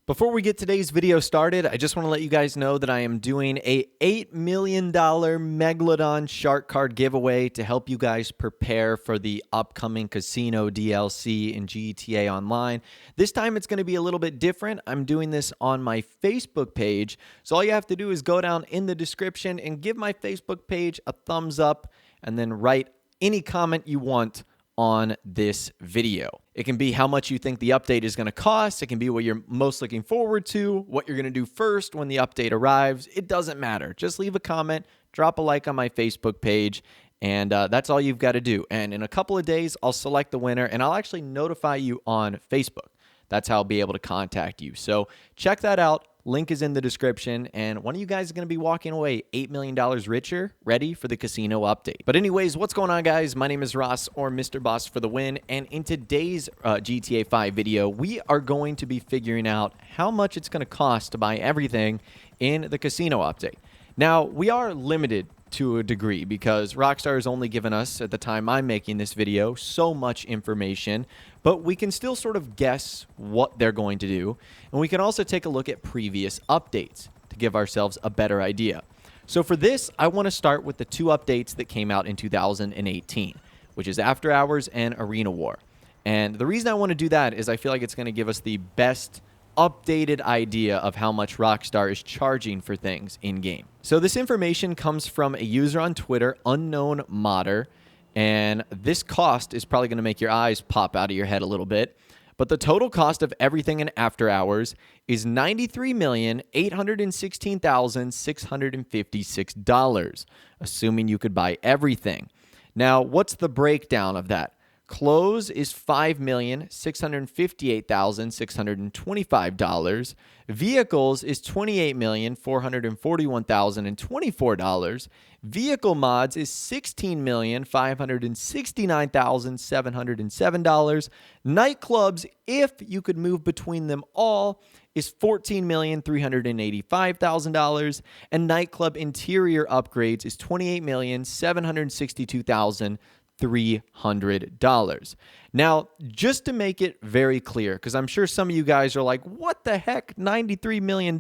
Before we get today's video started, I just want to let you guys know that I am doing a $8 million Megalodon shark card giveaway to help you guys prepare for the upcoming casino DLC in GTA Online. This time it's going to be a little bit different. I'm doing this on my Facebook page. So all you have to do is go down in the description and give my Facebook page a thumbs up and then write any comment you want on this video. It can be how much you think the update is going to cost. It can be what you're most looking forward to, what you're going to do first when the update arrives. It doesn't matter. Just leave a comment, drop a like on my Facebook page, and that's all you've got to do. And in a couple of days, I'll select the winner, and I'll actually notify you on Facebook. That's how I'll be able to contact you. So check that out. Link is in the description, and one of you guys is going to be walking away $8 million richer, ready for the casino update. But anyways, what's going on, guys? My name is Ross, or Mr. Boss for the win, and in today's GTA 5 video, we are going to be figuring out how much it's going to cost to buy everything in the casino update. Now, we are limited to a degree because Rockstar has only given us, at the time I'm making this video, so much information, but we can still sort of guess what they're going to do, and we can also take a look at previous updates to give ourselves a better idea. So for this, I want to start with the two updates that came out in 2018, which is After Hours and Arena War. And the reason I want to do that is I feel like it's going to give us the best updated idea of how much Rockstar is charging for things in-game. So this information comes from a user on Twitter, Unknown Modder, and this cost is probably going to make your eyes pop out of your head a little bit. But the total cost of everything in After Hours is $93,816,656, assuming you could buy everything. Now, what's the breakdown of that? Clothes is $5,658,625. Vehicles is $28,441,024. Vehicle mods is $16,569,707. Nightclubs, if you could move between them all, is $14,385,000. And nightclub interior upgrades is $28,762,300. Now, just to make it very clear, because I'm sure some of you guys are like, what the heck, $93 million?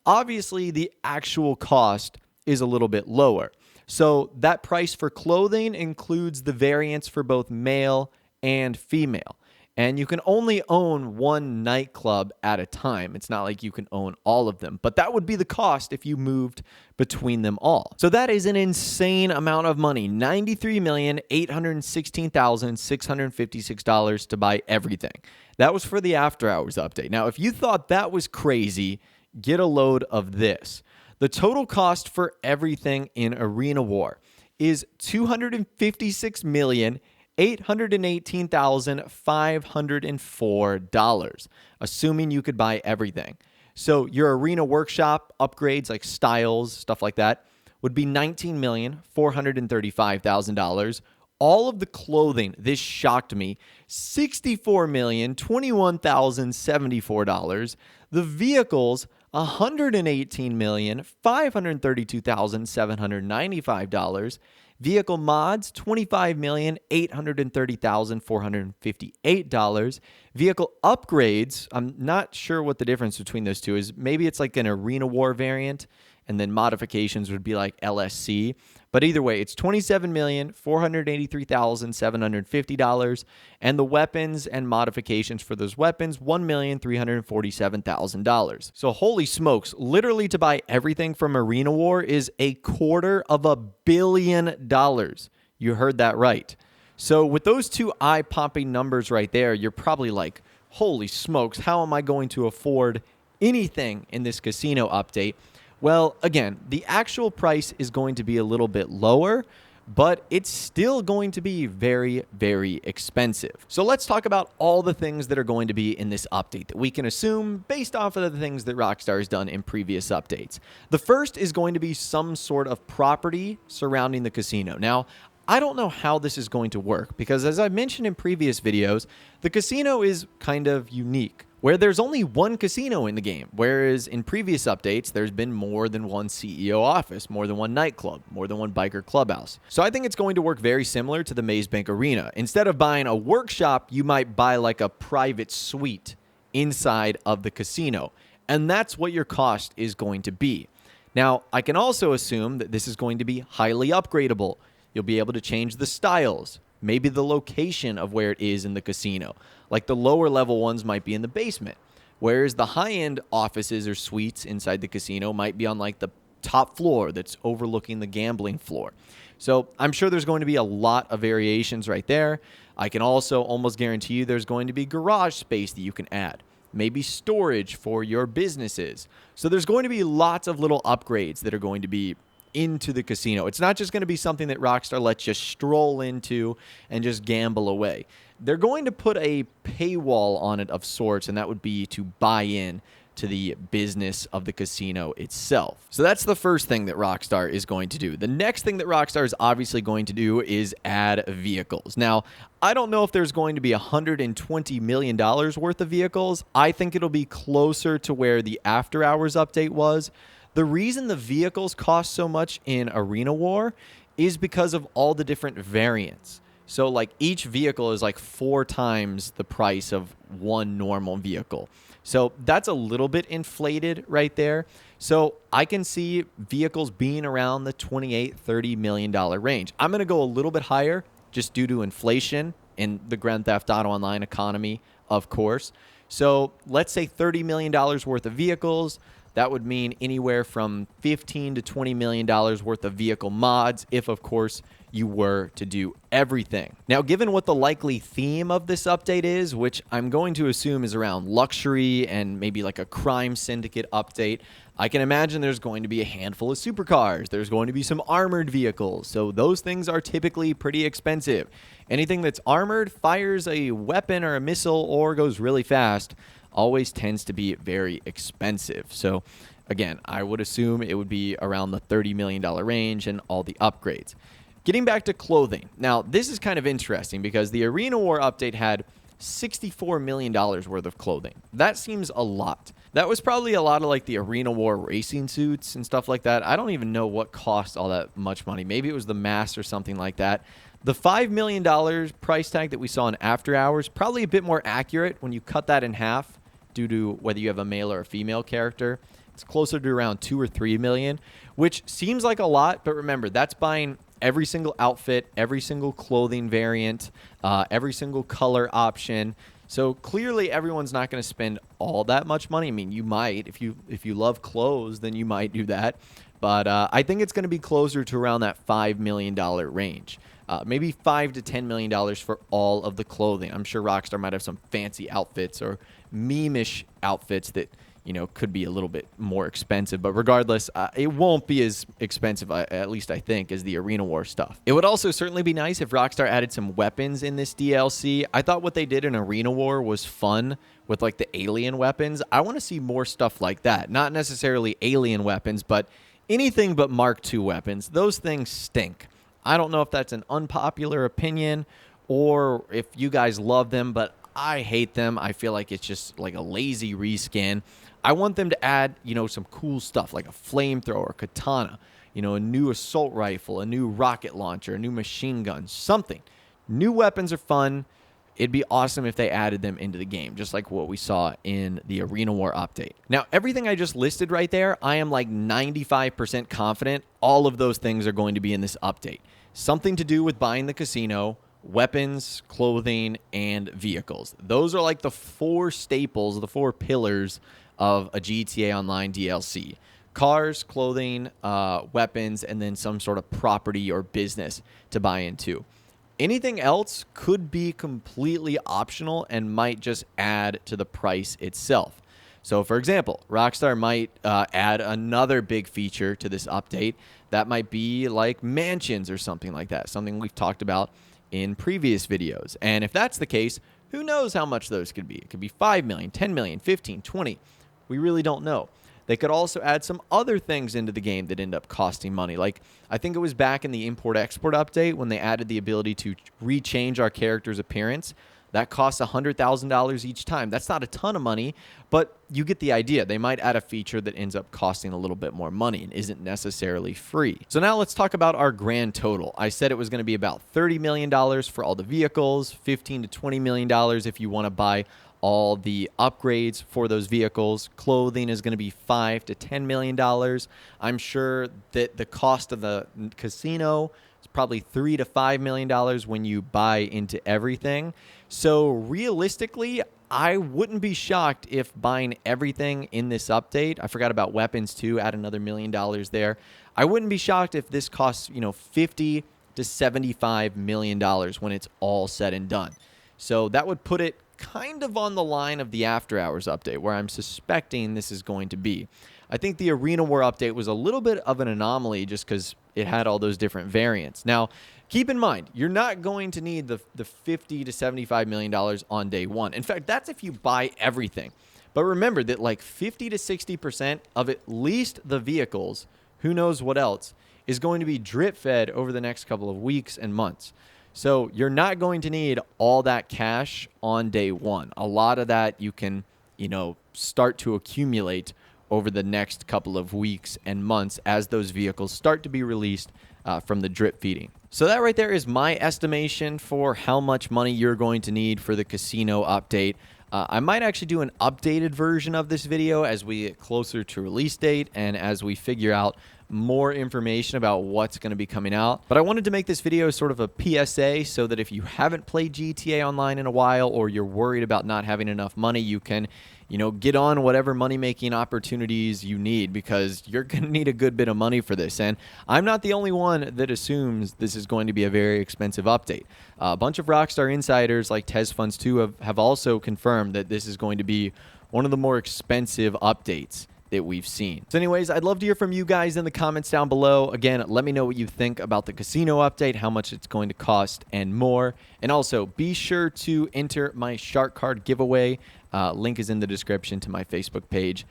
Obviously, the actual cost is a little bit lower. So that price for clothing includes the variants for both male and female. And you can only own one nightclub at a time. It's not like you can own all of them. But that would be the cost if you moved between them all. So that is an insane amount of money. $93,816,656 to buy everything. That was for the After Hours update. Now, if you thought that was crazy, get a load of this. The total cost for everything in Arena War is $256,818,504, assuming you could buy everything. So your Arena Workshop upgrades like styles, stuff like that, would be $19,435,000. All of the clothing, this shocked me, $64,021,074. The vehicles, $118,532,795. Vehicle mods, $25,830,458. Vehicle upgrades, I'm not sure what the difference between those two is. Maybe it's like an Arena War variant, and then modifications would be like LSC. But either way, it's $27,483,750. And the weapons and modifications for those weapons, $1,347,000. So holy smokes, literally to buy everything from Arena War is $250 million. You heard that right. So with those two eye-popping numbers right there, you're probably like, holy smokes, how am I going to afford anything in this casino update? Well, again, the actual price is going to be a little bit lower, but it's still going to be very, very expensive. So let's talk about all the things that are going to be in this update that we can assume based off of the things that Rockstar has done in previous updates. The first is going to be some sort of property surrounding the casino. Now, I don't know how this is going to work because, as I mentioned in previous videos, the casino is kind of unique, where there's only one casino in the game, whereas in previous updates, there's been more than one CEO office, more than one nightclub, more than one biker clubhouse. So I think it's going to work very similar to the Maze Bank Arena. Instead of buying a workshop, you might buy like a private suite inside of the casino. And that's what your cost is going to be. Now, I can also assume that this is going to be highly upgradable. You'll be able to change the styles, maybe the location of where it is in the casino. Like the lower level ones might be in the basement, whereas the high-end offices or suites inside the casino might be on like the top floor that's overlooking the gambling floor. So I'm sure there's going to be a lot of variations right there. I can also almost guarantee you there's going to be garage space that you can add, maybe storage for your businesses. So there's going to be lots of little upgrades that are going to be into the casino. It's not just going to be something that Rockstar lets you stroll into and just gamble away. They're going to put a paywall on it of sorts, and that would be to buy in to the business of the casino itself. So that's the first thing that Rockstar is going to do. The next thing that Rockstar is obviously going to do is add vehicles. Now, I don't know if there's going to be $120 million worth of vehicles. I think it'll be closer to where the After Hours update was. The reason the vehicles cost so much in Arena War is because of all the different variants. So like each vehicle is like 4 times the price of one normal vehicle. So that's a little bit inflated right there. So I can see vehicles being around the $28-30 million range. I'm going to go a little bit higher just due to inflation in the Grand Theft Auto Online economy, of course. So let's say $30 million worth of vehicles. That would mean anywhere from $15 to $20 million worth of vehicle mods if, of course, you were to do everything. Now, given what the likely theme of this update is, which I'm going to assume is around luxury and maybe like a crime syndicate update, I can imagine there's going to be a handful of supercars. There's going to be some armored vehicles. So those things are typically pretty expensive. Anything that's armored, fires a weapon or a missile, or goes really fast always tends to be very expensive. So again, I would assume it would be around the $30 million range and all the upgrades. Getting back to clothing. Now, this is kind of interesting because the Arena War update had $64 million worth of clothing. That seems a lot. That was probably a lot of like the Arena War racing suits and stuff like that. I don't even know what cost all that much money. Maybe it was the mask or something like that. The $5 million price tag that we saw in After Hours, probably a bit more accurate when you cut that in half due to whether you have a male or a female character. It's closer to around 2 or 3 million, which seems like a lot, but remember, that's buying every single outfit, every single clothing variant, every single color option. So clearly everyone's not going to spend all that much money. I mean, you might. If you love clothes, then you might do that. But I think it's going to be closer to around that $5 million range. Maybe $5 to $10 million for all of the clothing. I'm sure Rockstar might have some fancy outfits or meme-ish outfits that, you know, could be a little bit more expensive. But regardless, it won't be as expensive, at least I think, as the Arena War stuff. It would also certainly be nice if Rockstar added some weapons in this DLC. I thought what they did in Arena War was fun with, like, the alien weapons. I want to see more stuff like that. Not necessarily alien weapons, but anything but Mark II weapons. Those things stink. I don't know if that's an unpopular opinion or if you guys love them, but I hate them. I feel like it's just like a lazy reskin. I want them to add, you know, some cool stuff like a flamethrower, katana, you know, a new assault rifle, a new rocket launcher, a new machine gun, something. New weapons are fun. It'd be awesome if they added them into the game, just like what we saw in the Arena War update. Now, everything I just listed right there, I am like 95% confident all of those things are going to be in this update. Something to do with buying the casino, weapons, clothing, and vehicles. Those are like the 4 staples, the 4 pillars of a GTA Online DLC. Cars, clothing, weapons, and then some sort of property or business to buy into. Anything else could be completely optional and might just add to the price itself. So, for example, Rockstar might add another big feature to this update. That might be like mansions or something like that, something we've talked about in previous videos. And if that's the case, who knows how much those could be? It could be 5 million, 10 million, 15, 20. We really don't know. They could also add some other things into the game that end up costing money. Like, I think it was back in the Import-Export update when they added the ability to rechange our character's appearance. That costs $100,000 each time. That's not a ton of money, but you get the idea. They might add a feature that ends up costing a little bit more money and isn't necessarily free. So now let's talk about our grand total. I said it was going to be about $30 million for all the vehicles, $15 to $20 million if you want to buy all the upgrades for those vehicles. Clothing is going to be $5 to $10 million. I'm sure that the cost of the casino is probably $3 to $5 million when you buy into everything. So realistically, I wouldn't be shocked if buying everything in this update, I forgot about weapons too, add another $1 million there. I wouldn't be shocked if this costs, $50 to $75 million when it's all said and done. So that would put it kind of on the line of the After Hours update, where I'm suspecting this is going to be. I think the Arena War update was a little bit of an anomaly just because it had all those different variants. Now, keep in mind, you're not going to need the $50 to $75 million on day one. In fact, that's if you buy everything. But remember that like 50 to 60% of at least the vehicles, who knows what else, is going to be drip fed over the next couple of weeks and months. So you're not going to need all that cash on day one. A lot of that you can, start to accumulate over the next couple of weeks and months as those vehicles start to be released from the drip feeding. So that right there is my estimation for how much money you're going to need for the casino update. I might actually do an updated version of this video as we get closer to release date and as we figure out more information about what's going to be coming out. But I wanted to make this video sort of a PSA so that if you haven't played GTA Online in a while, or you're worried about not having enough money, you can, get on whatever money-making opportunities you need, because you're going to need a good bit of money for this. And I'm not the only one that assumes this is going to be a very expensive update. A bunch of Rockstar insiders like TezFunds2 have also confirmed that this is going to be one of the more expensive updates that we've seen. So anyways, I'd love to hear from you guys in the comments down below. Again, let me know what you think about the casino update, how much it's going to cost, and more. And also, be sure to enter my shark card giveaway. Link is in the description to my Facebook page.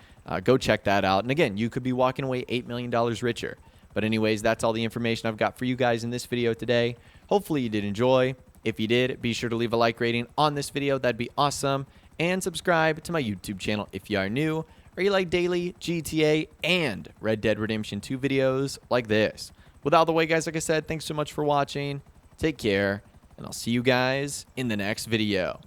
Go check that out. And again, you could be walking away $8 million richer. But anyways, that's all the information I've got for you guys in this video today. Hopefully you did enjoy. If you did, be sure to leave a like rating on this video. That'd be awesome. And subscribe to my YouTube channel if you are new, or you like daily GTA and Red Dead Redemption 2 videos like this. With all the way, guys, like I said, thanks so much for watching. Take care, and I'll see you guys in the next video.